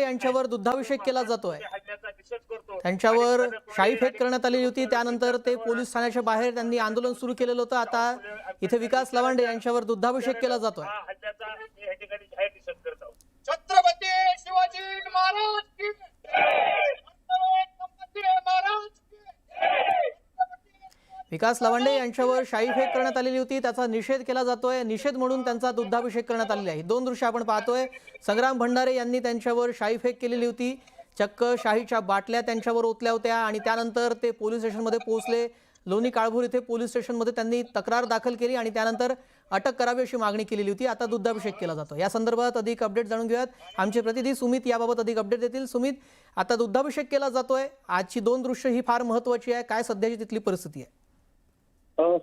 यांच्यावर दुग्धाभिषेक केला जातोय। त्यांच्यावर शाई फेक करण्यात आली होती। त्यानंतर ते पोलीस ठाण्याच्या बाहेर त्यांनी आंदोलन सुरू केलेलं होतं। आता इथे विकास लवांडे यांच्यावर दुग्धाभिषेक केला जातोय। छत्रपती शिवाजी महाराज की विकास लवांडे यांच्यावर शाई फेक करण्यात आलेली होती, त्याचा निषेध केला जातोय। निषेध म्हणून त्यांचा दुग्धाभिषेक करण्यात आलेला आहे। दोन दृश्य आपण पाहतोय। संग्राम भंडारे यांनी त्यांच्यावर शाई फेक केलेली होती। चक्क शाहीच्या बाटल्या त्यांच्यावर ओतल्या होत्या आणि त्यानंतर ते पोलीस स्टेशनमध्ये पोहोचले। लोणी काळभोर इथे पोलीस स्टेशनमध्ये त्यांनी तक्रार दाखल केली आणि त्यानंतर अटक करावी अशी मागणी केलेली होती। आता दुग्धाभिषेक केला जातो। या संदर्भात अधिक अपडेट जाणून घेऊयात। आमचे प्रतिनिधी सुमित याबाबत अधिक अपडेट देतील। सुमित, आता दुग्धाभिषेक केला जातोय। आजची दोन दृश्य ही फार महत्त्वाची आहे। काय सध्याची तिथली परिस्थिती आहे?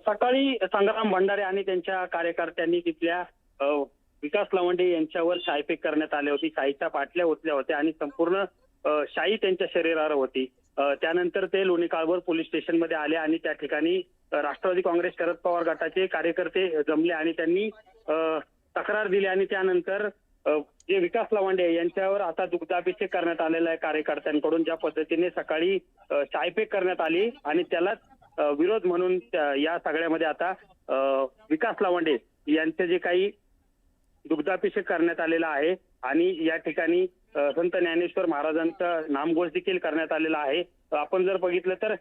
सकाळी संग्राम भंडारे आणि त्यांच्या कार्यकर्त्यांनी तिथल्या विकास लवांडे यांच्यावर शाईफेक करण्यात आली होती। शाईच्या बाटल्या ओतल्या होत्या आणि संपूर्ण शाई त्यांच्या शरीरावर होती। त्यानंतर ते लोणी काळभोर पोलीस स्टेशनमध्ये आले आणि त्या ठिकाणी राष्ट्रवादी काँग्रेस शरद पवार गटाचे कार्यकर्ते जमले आणि त्यांनी तक्रार दिली आणि त्यानंतर जे विकास लवांडे यांच्यावर आता दुग्धाभिषेक करण्यात आलेला आहे कार्यकर्त्यांकडून। ज्या पद्धतीने सकाळी शाईफेक करण्यात आली आणि त्यालाच विरोध म्हणून या सगळ्यामध्ये आता विकास लवांडे यांचे जे काही दुग्धाभिषेक करण्यात आलेला आहे आणि या ठिकाणी संत ज्ञानेश्वर महाराजांचं नामघोष देखील करण्यात आलेला आहे। आपण जर बघितलं तर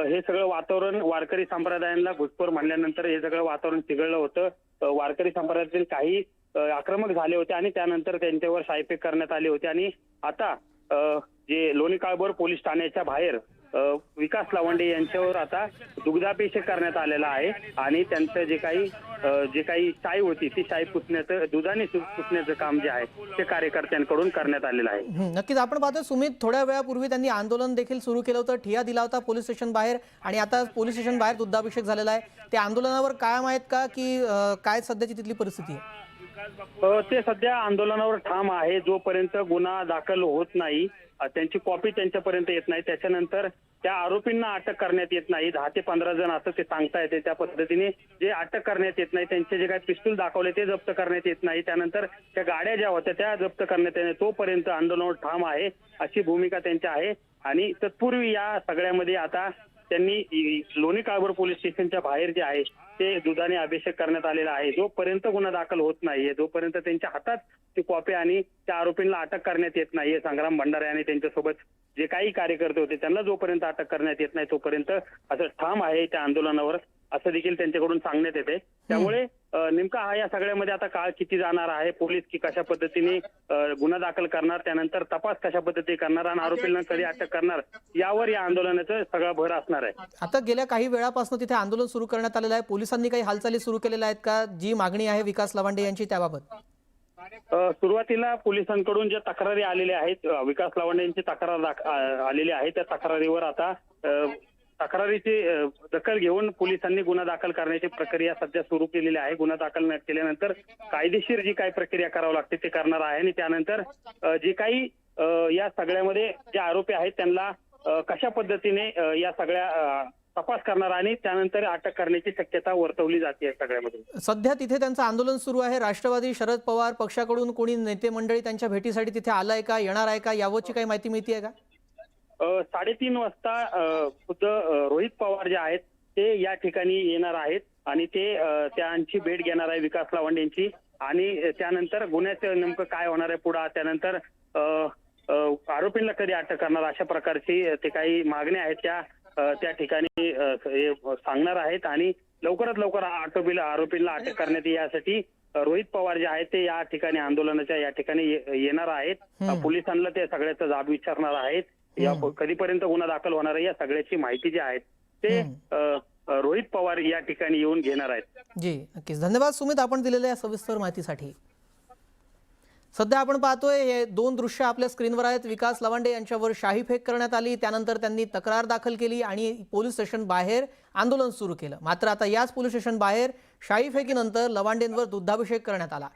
हे सगळं वातावरण वारकरी संप्रदायांना घुसखोर म्हणल्यानंतर हे सगळं वातावरण चिघळलं होतं। वारकरी संप्रदायातील काही आक्रमक झाले होते आणि त्यानंतर त्यांच्यावर शाईफेक करण्यात आली होती आणि आता जे लोणी काळभोर पोलीस ठाण्याच्या बाहेर विकास लवांडे यांच्यावर आता दुग्धाभिषेक करण्यात आलेला आहे आणि त्यांचं जे काही शाई होती ती शाई पुसण्याचं दुधाने पुसण्याचं काम जे आहे ते कार्यकर्त्यांकडून करण्यात आलेलं आहे। नक्कीच आपण पाहतो सुमित, थोड्या वेळापूर्वी त्यांनी आंदोलन देखील सुरू केलं होतं, ठिय्या दिला होता पोलीस स्टेशन बाहेर आणि आता पोलीस स्टेशन बाहेर दुग्धाभिषेक झालेला आहे। त्या आंदोलनावर कायम आहेत का की काय सध्याची तिथली परिस्थिती आहे? ते सध्या आंदोलनावर ठाम आहे। जोपर्यंत गुन्हा दाखल होत नाही, त्यांची कॉपी त्यांच्यापर्यंत येत नाही, त्याच्यानंतर त्या आरोपींना अटक करण्यात येत नाही। 10 ते 15 जण असं ते सांगता येते। त्या पद्धतीने जे अटक करण्यात येत नाही, त्यांचे जे काही पिस्तूल दाखवले ते जप्त करण्यात येत नाही, त्यानंतर त्या गाड्या ज्या होत्या त्या जप्त करण्यात येत नाही, तोपर्यंत आंदोलनावर ठाम आहे अशी भूमिका त्यांची आहे। आणि तत्पूर्वी या सगळ्यामध्ये आता त्यांनी लोणी काळभोर पोलीस स्टेशनच्या बाहेर जे आहे ते दुधाने अभिषेक करण्यात आलेला आहे। जोपर्यंत गुन्हा दाखल होत नाहीये, जोपर्यंत त्यांच्या हातात ती कॉपी आणि त्या आरोपींना अटक करण्यात येत नाहीये, संग्राम भंडारे आणि त्यांच्यासोबत जे काही कार्यकर्ते होते त्यांना जोपर्यंत अटक करण्यात येत नाही तोपर्यंत असं ठाम आहे त्या आंदोलनावर, असं देखील त्यांच्याकडून सांगण्यात येते। त्यामुळे नेमका हा या सगळ्यामध्ये आता काळ किती जाणार आहे, पोलीस की कशा पद्धतीने गुन्हा दाखल करणार, त्यानंतर तपास कशा पद्धतीने करणार आणि आरोपींना कधी अटक करणार, यावर या आंदोलनाचं सगळा भर असणार आहे। आता गेल्या काही वेळापासून तिथे आंदोलन सुरू करण्यात आलेलं आहे। पोलिसांनी काही हालचाली सुरू केलेल्या आहेत का, जी मागणी आहे विकास लवांडे यांची त्याबाबत? सुरुवातीला पोलिसांकडून ज्या तक्रारी आलेल्या आहेत, विकास लवांडे यांची तक्रार आलेली आहे, त्या तक्रारीवर आता तक्रारीची दखल घेऊन पोलिसांनी गुन्हा दाखल करण्याची प्रक्रिया सध्या सुरू केलेली आहे। गुन्हा दाखल केल्यानंतर कायदेशीर जी काही प्रक्रिया करावी लागते ते करणार आहे आणि त्यानंतर जे काही या सगळ्यामध्ये जे आरोपी आहेत त्यांना कशा पद्धतीने या सगळ्या तपास करणार आणि त्यानंतर अटक करण्याची शक्यता वर्तवली जाते सगळ्यामध्ये। सध्या तिथे त्यांचं आंदोलन सुरू आहे। राष्ट्रवादी शरद पवार पक्षाकडून कोणी नेते मंडळी त्यांच्या भेटीसाठी तिथे आलाय का, येणार आहे का, यावरची काही माहिती मिळते आहे का? 3:30 वाजता खुद्द रोहित पवार जे आहेत ते या ठिकाणी येणार आहेत आणि ते त्यांची भेट घेणार आहे विकास लवांडे यांची आणि त्यानंतर गुन्ह्याचं नेमकं काय होणार आहे पुढे, त्यानंतर आरोपींना कधी अटक करणार, अशा प्रकारची ते काही मागण्या आहेत त्या ठिकाणी सांगणार आहेत आणि लवकरात लवकर आरोपींना अटक करण्यात यासाठी रोहित पवार जे आहेत ते या ठिकाणी आंदोलनाच्या या ठिकाणी येणार आहेत। पोलिसांना ते सगळ्याचा जाब विचारणार आहेत। या कधीपर्यंत गुन्हा दाखल होणार आहे या सगळ्याची माहिती जी आहे ते रोहित पवार या ठिकाणी येऊन घेणार आहेत। जी नक्कीच, धन्यवाद सुमित आपण दिलेल्या सविस्तर माहितीसाठी। सध्या आपण पाहतोय हे दोन दृश्य आपल्या स्क्रीनवर आहेत। विकास लवांडे यांच्यावर शाही फेक करण्यात आली, त्यानंतर त्यांनी तक्रार दाखल केली आणि पोलीस स्टेशन बाहेर आंदोलन सुरू केलं। मात्र आता याच पोलीस स्टेशन बाहेर शाही फेकीनंतर लवांडेंवर दुग्धाभिषेक करण्यात आला।